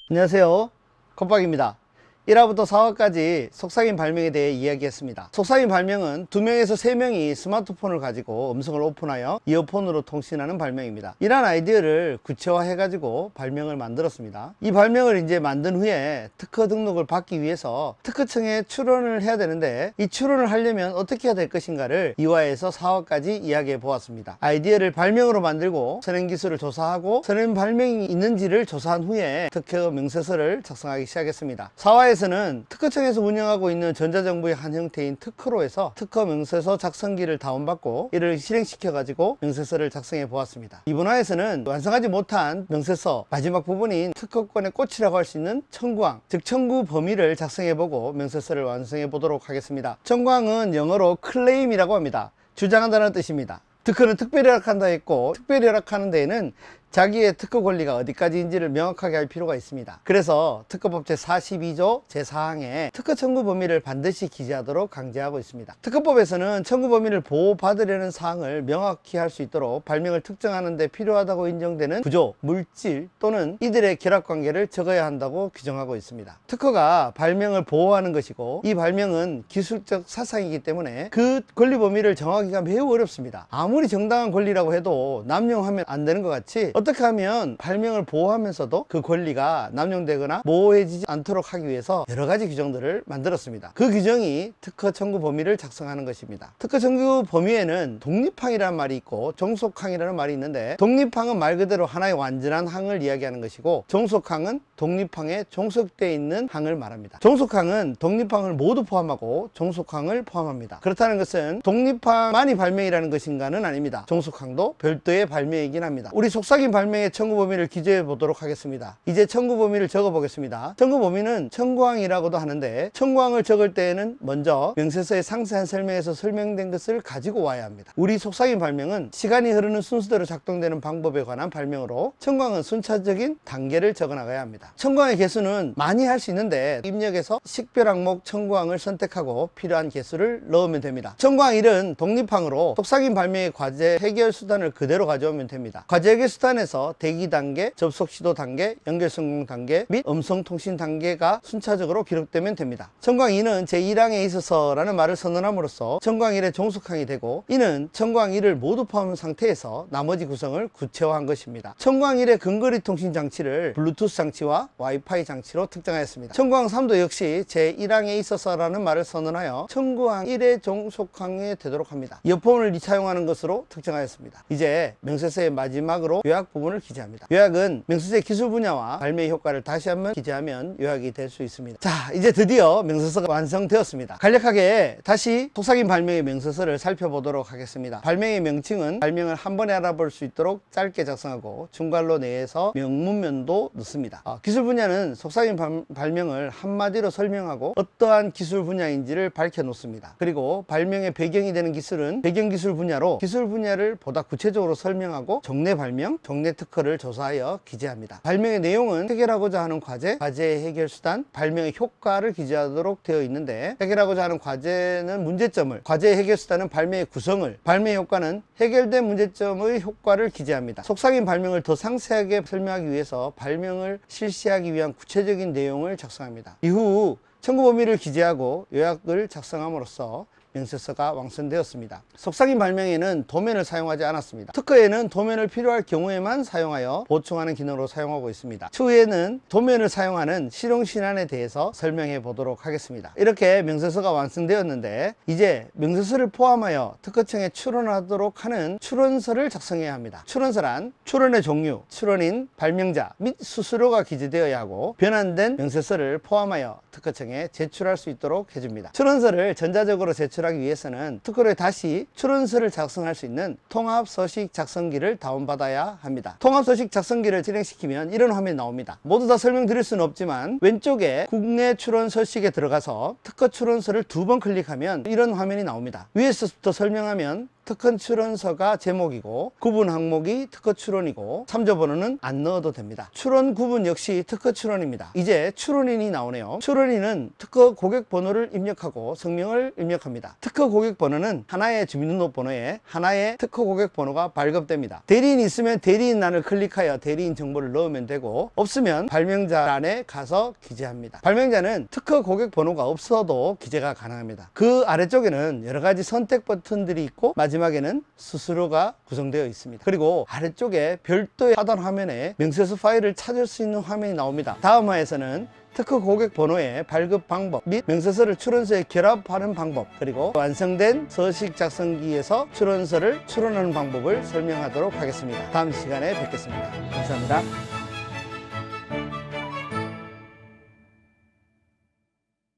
안녕하세요, 컵박입니다. 1화부터 4화까지 속삭임 발명에 대해 이야기했습니다. 속삭임 발명은 2명에서 3명이 스마트폰을 가지고 음성을 오픈하여 이어폰으로 통신하는 발명입니다. 이러한 아이디어를 구체화해 가지고 발명을 만들었습니다. 이 발명을 이제 만든 후에 특허 등록을 받기 위해서 특허청에 출원을 해야 되는데, 이 출원을 하려면 어떻게 해야 될 것인가를 2화에서 4화까지 이야기해 보았습니다. 아이디어를 발명으로 만들고 선행 기술을 조사하고 선행 발명이 있는지를 조사한 후에 특허 명세서를 작성하기 시작했습니다. 4화에서는 특허청에서 운영하고 있는 전자정보의 한 형태인 특허로에서 특허 명세서 작성기를 다운받고 이를 실행시켜 가지고 명세서를 작성해 보았습니다. 이번 화에서는 완성하지 못한 명세서 마지막 부분인 특허권의 꽃이라고 할 수 있는 청구항, 즉 청구 범위를 작성해 보고 명세서를 완성해 보도록 하겠습니다. 청구항은 영어로 클레임이라고 합니다. 주장한다는 뜻입니다. 특허는 특별히 허락한다 했고, 특별히 허락하는 데에는 자기의 특허 권리가 어디까지인지를 명확하게 할 필요가 있습니다. 그래서 특허법 제42조 제4항에 특허 청구 범위를 반드시 기재하도록 강제하고 있습니다. 특허법에서는 청구 범위를 보호받으려는 사항을 명확히 할 수 있도록 발명을 특정하는 데 필요하다고 인정되는 구조, 물질 또는 이들의 결합관계를 적어야 한다고 규정하고 있습니다. 특허가 발명을 보호하는 것이고, 이 발명은 기술적 사상이기 때문에 그 권리 범위를 정하기가 매우 어렵습니다. 아무리 정당한 권리라고 해도 남용하면 안 되는 것 같이, 어떻게 하면 발명을 보호하면서도 그 권리가 남용되거나 모호해지지 않도록 하기 위해서 여러 가지 규정들을 만들었습니다. 그 규정이 특허 청구 범위를 작성하는 것입니다. 특허 청구 범위에는 독립항이라는 말이 있고 종속항이라는 말이 있는데, 독립항은 말 그대로 하나의 완전한 항을 이야기하는 것이고, 종속항은 독립항에 종속되어 있는 항을 말합니다. 종속항은 독립항을 모두 포함하고 종속항을 포함합니다. 그렇다는 것은 독립항만이 발명이라는 것인가는 아닙니다. 종속항도 별도의 발명이긴 합니다. 우리 속삭임 발명의 청구 범위를 기재해 보도록 하겠습니다. 이제 청구 범위를 적어 보겠습니다. 청구 범위는 청구항이라고도 하는데, 청구항을 적을 때에는 먼저 명세서의 상세한 설명에서 설명된 것을 가지고 와야 합니다. 우리 속삭임 발명은 시간이 흐르는 순서대로 작동되는 방법에 관한 발명으로, 청구항은 순차적인 단계를 적어 나가야 합니다. 청구항의 개수는 많이 할 수 있는데, 입력에서 식별 항목 청구항을 선택하고 필요한 개수를 넣으면 됩니다. 청구항 1은 독립항으로 속삭임 발명의 과제 해결 수단을 그대로 가져오면 됩니다. 과제 해결 수단에서 대기 단계, 접속 시도 단계, 연결 성공 단계 및 음성 통신 단계가 순차적으로 기록되면 됩니다. 청구항 2는 제1항에 있어서라는 말을 선언함으로써 청구항 1의 종속항이 되고, 이는 청구항 1을 모두 포함한 상태에서 나머지 구성을 구체화한 것입니다. 청구항 1의 근거리 통신 장치를 블루투스 장치와 와이파이 장치로 특정하였습니다. 청구항 3도 역시 제1항에 있어서라는 말을 선언하여 청구항 1의 종속항에 되도록 합니다. 이어폰을 사용하는 것으로 특정하였습니다. 이제 명세서의 마지막으로 요약 부분을 기재합니다. 요약은 명세서의 기술 분야와 발매 효과를 다시 한번 기재하면 요약이 될 수 있습니다. 자, 이제 드디어 명세서가 완성되었습니다. 간략하게 다시 속삭임 발명의 명세서를 살펴보도록 하겠습니다. 발명의 명칭은 발명을 한 번에 알아볼 수 있도록 짧게 작성하고 중괄호 내에서 명문면도 넣습니다. 기술 분야는 속삭임 발명을 한마디로 설명하고 어떠한 기술 분야인지를 밝혀 놓습니다. 그리고 발명의 배경이 되는 기술은 배경 기술 분야로 기술 분야를 보다 구체적으로 설명하고 종래 발명, 종래 특허를 조사하여 기재합니다. 발명의 내용은 해결하고자 하는 과제, 과제의 해결 수단, 발명의 효과를 기재하도록 되어 있는데, 해결하고자 하는 과제는 문제점을, 과제의 해결 수단은 발명의 구성을, 발명의 효과는 해결된 문제점의 효과를 기재합니다. 속삭임 발명을 더 상세하게 설명하기 위해서 발명을 실시하기 위한 구체적인 내용을 작성합니다. 이후 청구 범위를 기재하고 요약을 작성함으로써 명세서가 완성되었습니다. 속삭임 발명에는 도면을 사용하지 않았습니다. 특허에는 도면을 필요할 경우에만 사용하여 보충하는 기능으로 사용하고 있습니다. 추후에는 도면을 사용하는 실용신안에 대해서 설명해 보도록 하겠습니다. 이렇게 명세서가 완성되었는데, 이제 명세서를 포함하여 특허청에 출원하도록 하는 출원서를 작성해야 합니다. 출원서란 출원의 종류, 출원인, 발명자 및 수수료가 기재되어야 하고, 변환된 명세서를 포함하여 특허청에 제출할 수 있도록 해줍니다. 출원서를 전자적으로 제출하기 위해서는 특허로에 다시 출원서를 작성할 수 있는 통합서식 작성기를 다운받아야 합니다. 통합서식 작성기를 실행시키면 이런 화면이 나옵니다. 모두 다 설명드릴 수는 없지만, 왼쪽에 국내 출원서식에 들어가서 특허 출원서를 2번 클릭하면 이런 화면이 나옵니다. 위에서부터 설명하면 특허 출원서가 제목이고 구분 항목이 특허 출원이고 참조번호는 안 넣어도 됩니다. 출원 구분 역시 특허 출원입니다. 이제 출원인이 나오네요. 출원인은 특허 고객 번호를 입력하고 성명을 입력합니다. 특허 고객 번호는 하나의 주민등록번호에 하나의 특허 고객 번호가 발급됩니다. 대리인이 있으면 대리인란을 클릭하여 대리인 정보를 넣으면 되고, 없으면 발명자란에 가서 기재합니다. 발명자는 특허 고객 번호가 없어도 기재가 가능합니다. 그 아래쪽에는 여러 가지 선택 버튼들이 있고 마지막에는 수수료가 구성되어 있습니다. 그리고 아래쪽에 별도의 하단 화면에 명세서 파일을 찾을 수 있는 화면이 나옵니다. 다음 화에서는 특허 고객 번호의 발급 방법 및 명세서를 출원서에 결합하는 방법, 그리고 완성된 서식 작성기에서 출원서를 출원하는 방법을 설명하도록 하겠습니다. 다음 시간에 뵙겠습니다. 감사합니다.